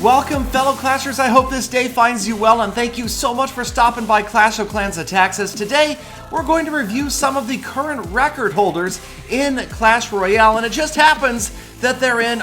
Welcome, fellow Clashers. I hope this day finds you well, and thank you so much for stopping by Clash of Clans Attacks. As today, we're going to review some of the current record holders in Clash Royale, and it just happens that they're in,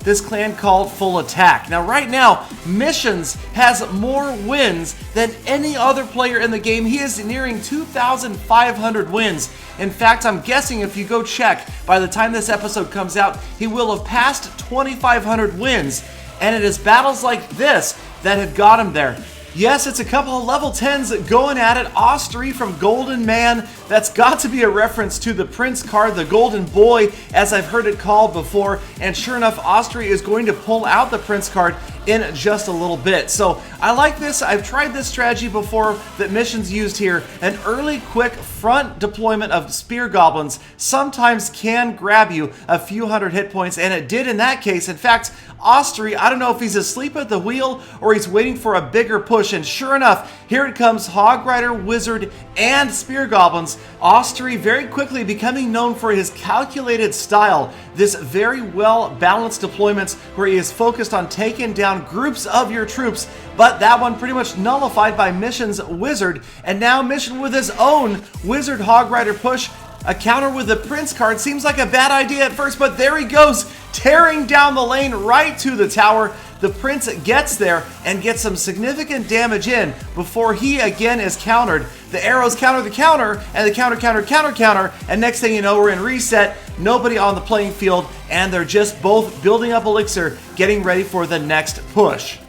this clan called Full Attack. Now, right now, Missions has more wins than any other player in the game. He is nearing 2,500 wins. In fact, I'm guessing if you go check, by the time this episode comes out, he will have passed 2,500 wins. And it is battles like this that have got him there. Yes, it's a couple of level 10s going at it. Ostry from Golden Man. That's got to be a reference to the Prince card, the Golden Boy, as I've heard it called before. And sure enough, Ostry is going to pull out the Prince card in just a little bit. So I like this. I've tried this strategy before that Missions used here. An early, quick front deployment of Spear Goblins sometimes can grab you a few hundred hit points, and it did in that case. In fact, Ostry, I don't know if he's asleep at the wheel or he's waiting for a bigger push, and sure enough, here it comes, Hog Rider, Wizard, and Spear Goblins. Ostry very quickly becoming known for his calculated style, this very well-balanced deployments where he is focused on taking down groups of your troops, but that one pretty much nullified by Mission's Wizard, and now Mission with his own Wizard Hog Rider push. A counter with the Prince card seems like a bad idea at first, but there he goes, tearing down the lane right to the tower. The Prince gets there and gets some significant damage in before he again is countered. The arrows counter the counter, and the counter, and next thing you know, we're in reset, nobody on the playing field, and they're just both building up elixir, getting ready for the next push.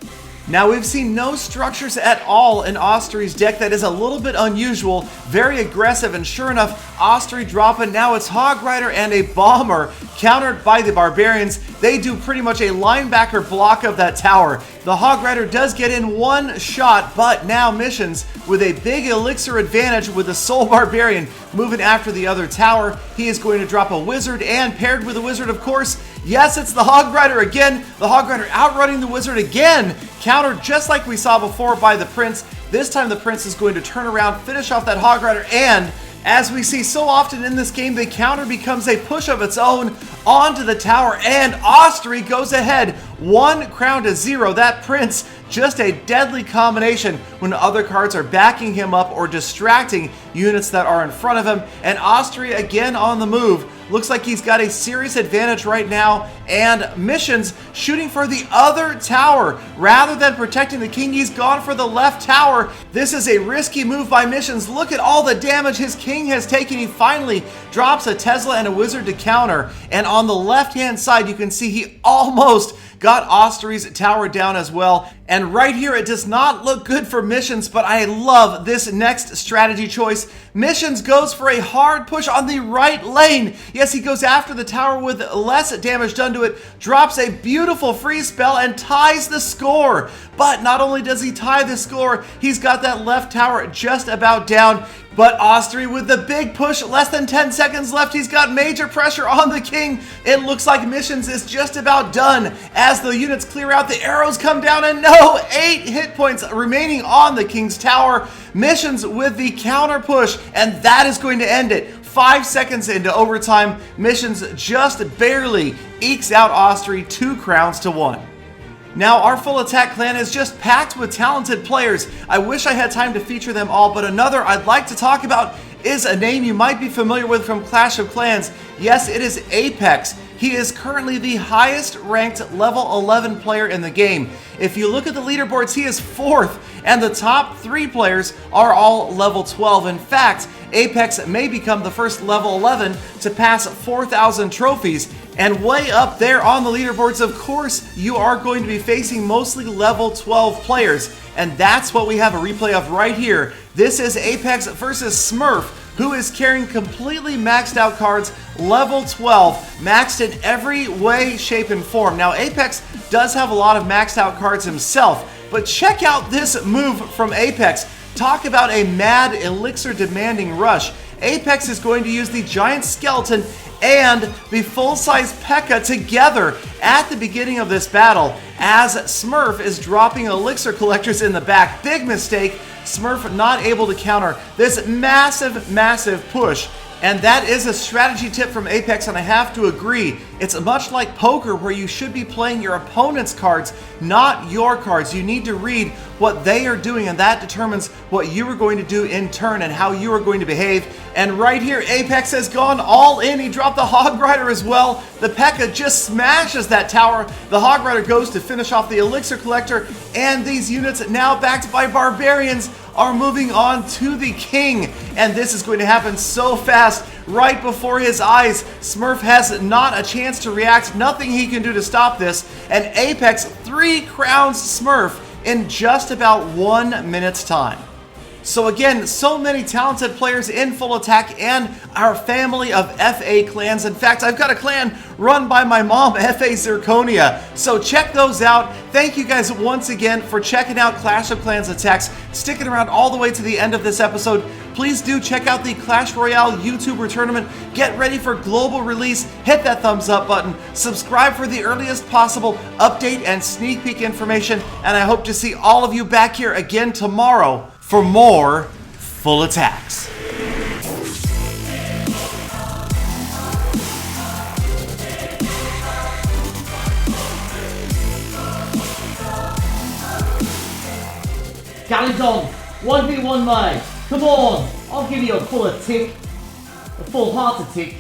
Now, we've seen no structures at all in Ostry's deck. That is a little bit unusual, very aggressive, and sure enough, Ostry dropping. Now it's Hog Rider and a Bomber, countered by the Barbarians. They do pretty much a linebacker block of that tower. The Hog Rider does get in one shot, but now Missions with a big elixir advantage with the Soul Barbarian moving after the other tower. He is going to drop a Wizard, and paired with the Wizard, of course, yes, it's the Hog Rider again. The Hog Rider outrunning the Wizard again, countered just like we saw before by the Prince. This time the Prince is going to turn around, finish off that Hog Rider, and as we see so often in this game, the counter becomes a push of its own onto the tower, and Ostry goes ahead, 1 crown to 0. That Prince, just a deadly combination when other cards are backing him up or distracting units that are in front of him. And Ostry again on the move. Looks like he's got a serious advantage right now, and Missions shooting for the other tower. Rather than protecting the king, he's gone for the left tower. This is a risky move by Missions. Look at all the damage his king has taken. He finally drops a Tesla and a Wizard to counter, and on the left-hand side, you can see he almost got Ostry's tower down as well. And right here, it does not look good for Missions, but I love this next strategy choice. Missions goes for a hard push on the right lane. Yes, he goes after the tower with less damage done to it, drops a beautiful freeze spell, and ties the score. But not only does he tie the score, he's got that left tower just about down. But Ostry with the big push, less than 10 seconds left. He's got major pressure on the king. It looks like Missions is just about done. As the units clear out, the arrows come down, and no, 8 hit points remaining on the king's tower. Missions with the counter push, and that is going to end it. 5 seconds into overtime, Missions just barely ekes out Ostry 2 crowns to 1. Now, our Full Attack clan is just packed with talented players. I wish I had time to feature them all, but another I'd like to talk about is a name you might be familiar with from Clash of Clans. Yes, it is Apex. He is currently the highest ranked level 11 player in the game. If you look at the leaderboards, he is 4th, and the top 3 players are all level 12. In fact, Apex may become the first level 11 to pass 4,000 trophies. And way up there on the leaderboards, of course, you are going to be facing mostly level 12 players. And that's what we have a replay of right here. This is Apex versus Smurf, who is carrying completely maxed out cards, level 12, maxed in every way, shape, and form. Now, Apex does have a lot of maxed out cards himself, but check out this move from Apex. Talk about a mad elixir demanding rush. Apex is going to use the giant skeleton and the full-size P.E.K.K.A. together at the beginning of this battle as Smurf is dropping elixir collectors in the back. Big mistake. Smurf not able to counter this massive push And that is a strategy tip from Apex, and I have to agree. It's much like poker, where you should be playing your opponent's cards, not your cards. You need to read what they are doing, and that determines what you are going to do in turn and how you are going to behave. And right here, Apex has gone all in. He dropped the Hog Rider as well. The P.E.K.K.A just smashes that tower. The Hog Rider goes to finish off the Elixir Collector, and these units, now backed by Barbarians, are moving on to the King. And this is going to happen so fast, right before his eyes. Smurf has not a chance to react, nothing he can do to stop this, and Apex 3 crowns Smurf in just about 1 minute's time. So again, so many talented players in full attack and our family of FA clans. In fact, I've got a clan run by my mom, FA Zirconia. So check those out. Thank you guys once again for checking out Clash of Clans attacks, sticking around all the way to the end of this episode. Please do check out the Clash Royale YouTuber tournament. Get ready for global release. Hit that thumbs up button. Subscribe for the earliest possible update and sneak peek information. And I hope to see all of you back here again tomorrow for more full attacks. Galadon, 1v1 mate. Come on, I'll give you a full tick. A full heart tick.